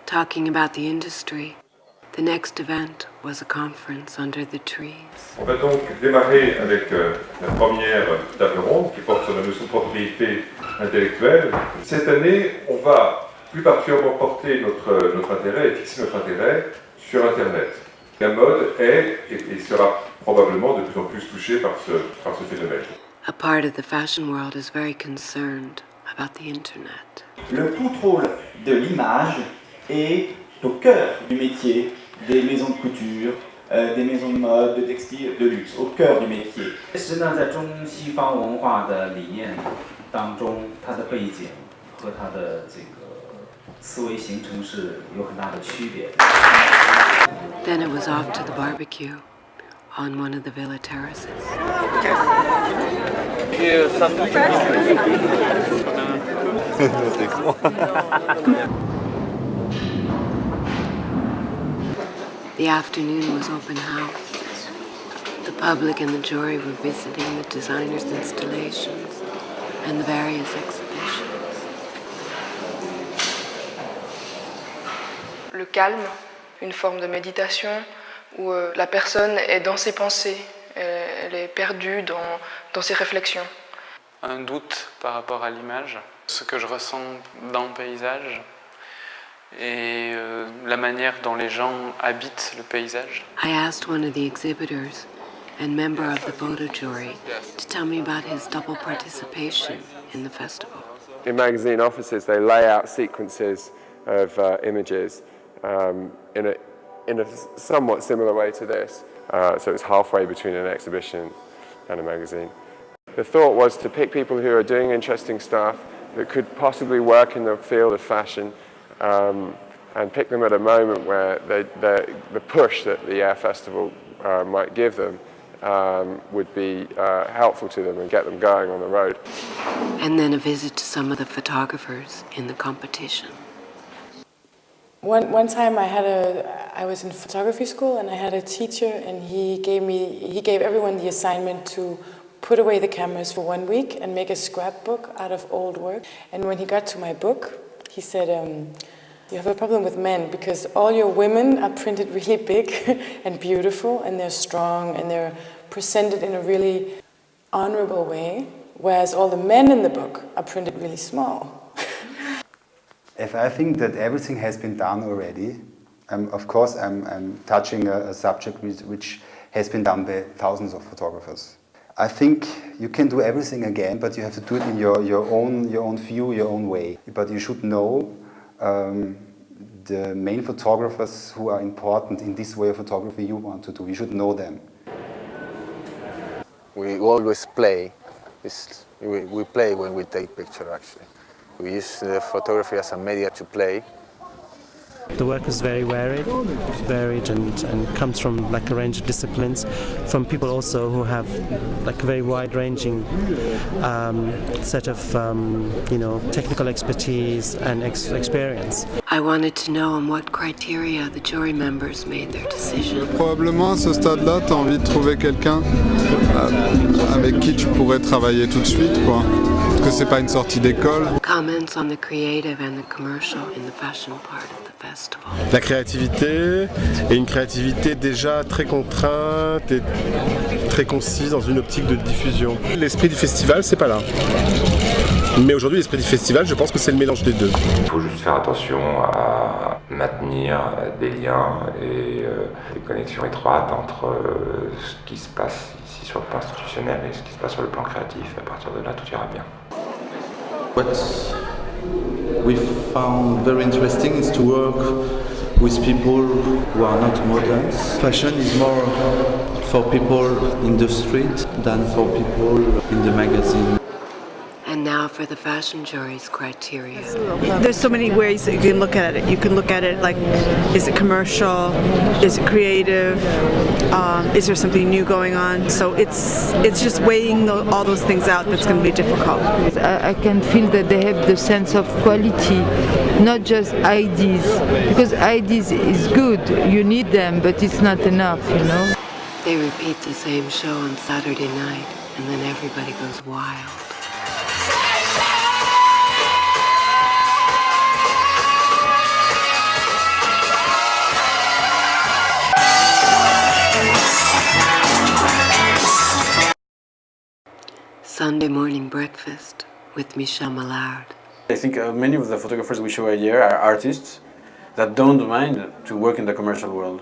talking about the industry. The next event was a conference under the trees. On va donc démarrer avec la première table ronde qui porte sur la notion de propriété intellectuelle. Cette année, on va plus particulièrement porter notre intérêt et fixer notre intérêt sur Internet. La mode est et sera probablement de plus en plus touchée par ce phénomène. A part of the fashion world is very concerned about the Internet. Le contrôle de l'image est au cœur du métier des maisons de couture, des maisons de mode, de textile, de luxe, au cœur du métier. 其实呢，在中西方文化的理念当中，它的背景和它的这个思维形成是有很大的区别。Then it was off to the barbecue on one of the villa terraces. The afternoon was open house. The public and the jury were visiting the designers' installations and the various exhibitions. Le calme, une forme de méditation où la personne est dans ses pensées, elle est perdue dans ses réflexions. Un doute par rapport à l'image, ce que je ressens dans le paysage et la manière dont les gens habitent le paysage. I asked one of the exhibitors and member of the photo jury to tell me about his double participation in the festival. In magazine offices, they lay out sequences of images in a somewhat similar way to this. So it's halfway between an exhibition and a magazine. The thought was to pick people who are doing interesting stuff that could possibly work in the field of fashion and pick them at a moment where the push that the Air Festival might give them would be helpful to them and get them going on the road. And then a visit to some of the photographers in the competition. One time I was in photography school and I had a teacher and he gave everyone the assignment to put away the cameras for 1 week and make a scrapbook out of old work. And when he got to my book, he said, you have a problem with men because all your women are printed really big and beautiful and they're strong and they're presented in a really honorable way, whereas all the men in the book are printed really small. If I think that everything has been done already, of course I'm touching a subject which has been done by thousands of photographers. I think you can do everything again, but you have to do it in your own view, your own way. But you should know the main photographers who are important in this way of photography you want to do. You should know them. We always play. We play when we take picture, actually. We use the photography as a media to play. The work is very varied and comes from like a range of disciplines, from people also who have like a very wide-ranging set of technical expertise and experience. I wanted to know on what criteria the jury members made their decision. Probablement à ce stade-là, tu as envie de trouver quelqu'un avec qui tu pourrais travailler tout de suite, quoi. Parce que c'est pas une sortie d'école. Comments on the creative and the commercial in the fashion part of the festival. La créativité est une créativité déjà très contrainte et très concise dans une optique de diffusion. L'esprit du festival, c'est pas là. Mais aujourd'hui, l'esprit du festival, je pense que c'est le mélange des deux. Il faut juste faire attention à maintenir des liens et des connexions étroites entre ce qui se passe ici sur le plan institutionnel et ce qui se passe sur le plan créatif. À partir de là, tout ira bien. What we found very interesting is to work with people who are not moderns. Fashion is more for people in the street than for people in the magazine. And now for the fashion jury's criteria. There's so many ways that you can look at it. You can look at it like, is it commercial? Is it creative? Is there something new going on? So it's just weighing all those things out that's going to be difficult. I can feel that they have the sense of quality, not just ideas. Because ideas is good, you need them, but it's not enough, you know. They repeat the same show on Saturday night, and then everybody goes wild. Sunday morning breakfast with Michel Mallard. I think many of the photographers we show here are artists that don't mind to work in the commercial world.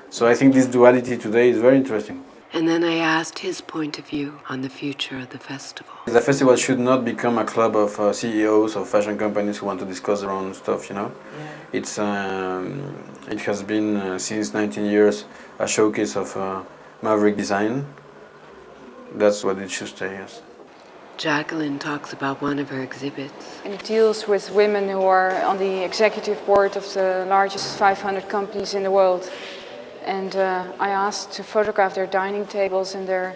So I think this duality today is very interesting. And then I asked his point of view on the future of the festival. The festival should not become a club of CEOs of fashion companies who want to discuss their own stuff, you know? Yeah. It has been, since 19 years, a showcase of maverick design. That's what it should stay, yes. Jacqueline talks about one of her exhibits. And it deals with women who are on the executive board of the largest 500 companies in the world. And I asked to photograph their dining tables and their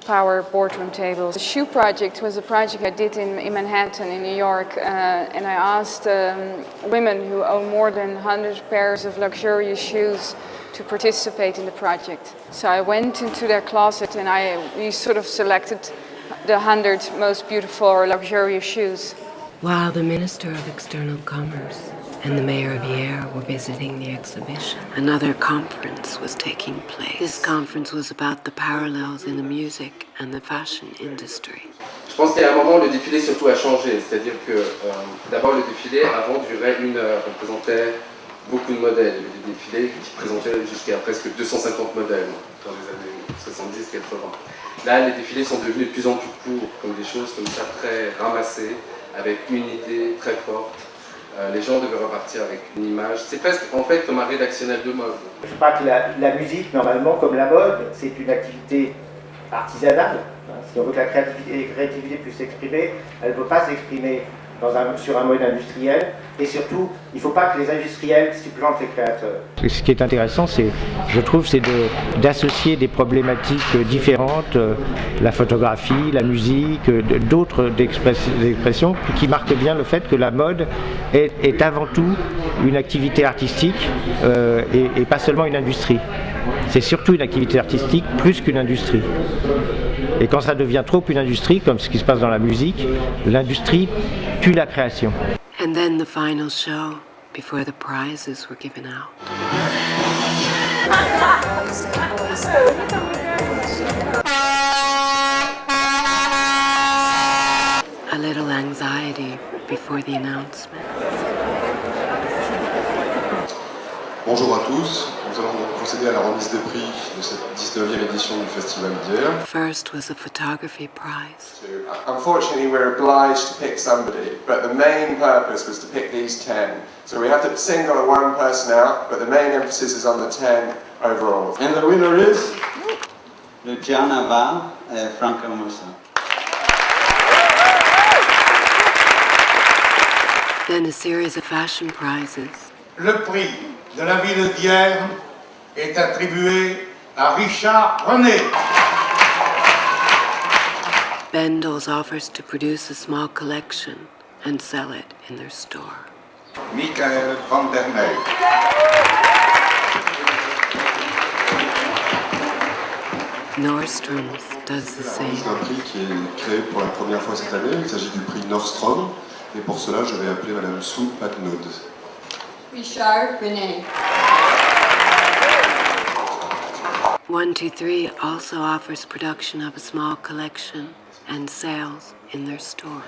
power boardroom tables. The shoe project was a project I did in Manhattan, in New York, and I asked women who own more than 100 pairs of luxurious shoes to participate in the project. So I went into their closet and we sort of selected the 100 most beautiful or luxurious shoes. While the Minister of External Commerce and the Mayor of Hyères were visiting the exhibition, another conference was taking place. This conference was about the parallels in the music and the fashion industry. Je pense qu'à un moment, le défilé surtout a changé. C'est-à-dire que d'abord, le défilé avant durait 1 heure. On présentait beaucoup de modèles. Il y avait des défilés qui présentaient jusqu'à presque 250 modèles dans les années 70-80. Là, les défilés sont devenus de plus en plus courts, comme des choses comme ça, très ramassées, avec une idée très forte. Les gens devaient repartir avec une image. C'est presque en fait comme un rédactionnel de mode. Je crois que la musique, normalement, comme la mode, c'est une activité artisanale. Si on veut que la créativité puisse s'exprimer, elle ne peut pas s'exprimer sur un mode industriel. Et surtout, il ne faut pas que les industriels supplantent les créateurs. Ce qui est intéressant, je trouve, c'est d'associer des problématiques différentes, la photographie, la musique, d'autres expressions, qui marquent bien le fait que la mode est avant tout une activité artistique et pas seulement une industrie. C'est surtout une activité artistique plus qu'une industrie. Et quand ça devient trop une industrie, comme ce qui se passe dans la musique, l'industrie tue la création. And then the final show before the prizes were given out. A little anxiety before the announcement. Bonjour à tous, nous allons donc procéder à la remise des prix de cette 19e édition du Festival d'Hyères. First was a photography prize. Unfortunately, we're obliged to pick somebody, but the main purpose was to pick these 10. So we have to single one person out, but the main emphasis is on the 10 overall. And the winner is? Le Gianava Franco Musa. Then a series of fashion prizes. Le prix de la ville d'Hyères est attribué à Richard René. Bendel's offers to produce a small collection and sell it in their store. Michael van der Ney. Nordstrom's does the same. C'est un prix qui est créé pour la première fois cette année. Il s'agit du prix Nordstrom. Et pour cela, je vais appeler Madame Sue Patnaud. Richard René. 123 also offers production of a small collection and sales in their store.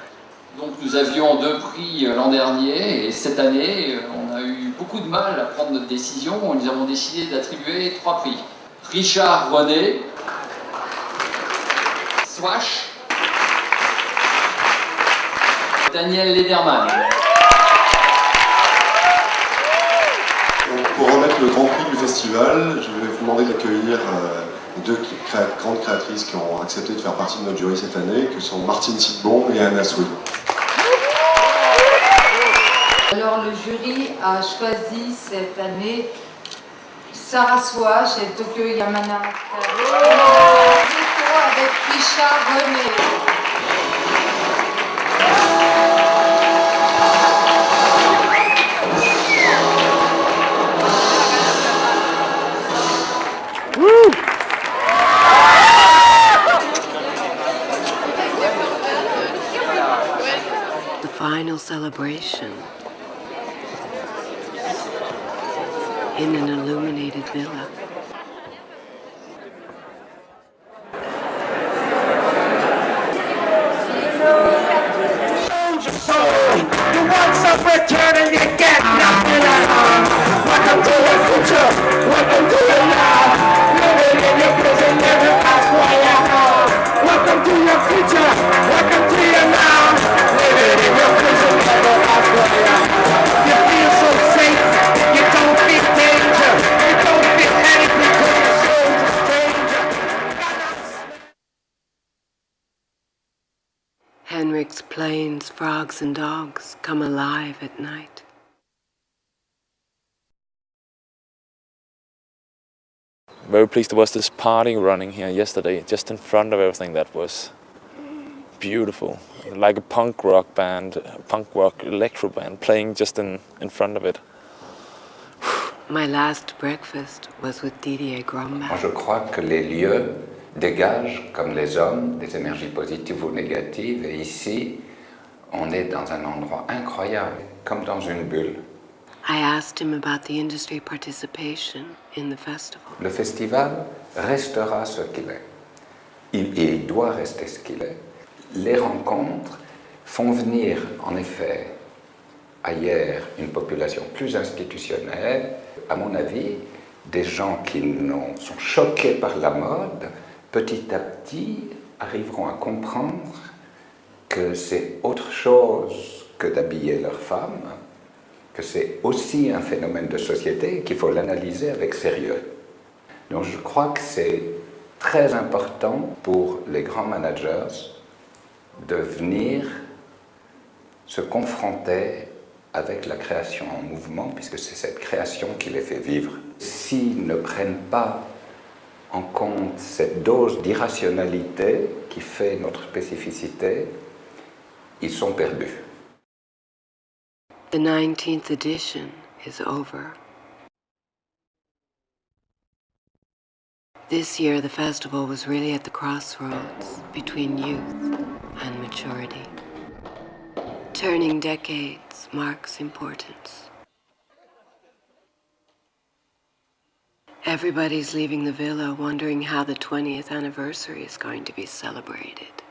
Donc nous avions 2 prix l'an dernier et cette année on a eu beaucoup de mal à prendre notre décision. Nous avons décidé d'attribuer 3 prix. Richard René, Swash, Daniel Lederman. Pour remettre le grand prix du festival, je vais vous demander d'accueillir 2 grandes créatrices qui ont accepté de faire partie de notre jury cette année, que sont Martine Sidbon et Anna Sui. Alors le jury a choisi cette année Sarah Swash et Tokyo Yamanaka avec Richard René. The final celebration in an illuminated villa. frogs and dogs come alive at night. Very pleased there was this party running here yesterday, just in front of everything. That was beautiful, like a punk rock band, a punk rock electro band playing just in front of it. My last breakfast was with Didier Grumbach. Je crois que les lieux dégagent, comme les hommes, des énergies positives ou négatives. Et ici, on est dans un endroit incroyable, comme dans une bulle. I asked him about the industry participation in the festival. Le festival restera ce qu'il est. Il doit rester ce qu'il est. Les rencontres font venir, en effet, ailleurs, une population plus institutionnelle. À mon avis, des gens qui sont choqués par la mode, petit à petit, arriveront à comprendre que c'est autre chose que d'habiller leurs femmes, que c'est aussi un phénomène de société et qu'il faut l'analyser avec sérieux. Donc je crois que c'est très important pour les grands managers de venir se confronter avec la création en mouvement, puisque c'est cette création qui les fait vivre. S'ils ne prennent pas en compte cette dose d'irrationalité qui fait notre spécificité, ils sont perdus. The 19th edition is over. This year, the festival was really at the crossroads between youth and maturity. Turning decades marks importance. Everybody's leaving the villa wondering how the 20th anniversary is going to be celebrated.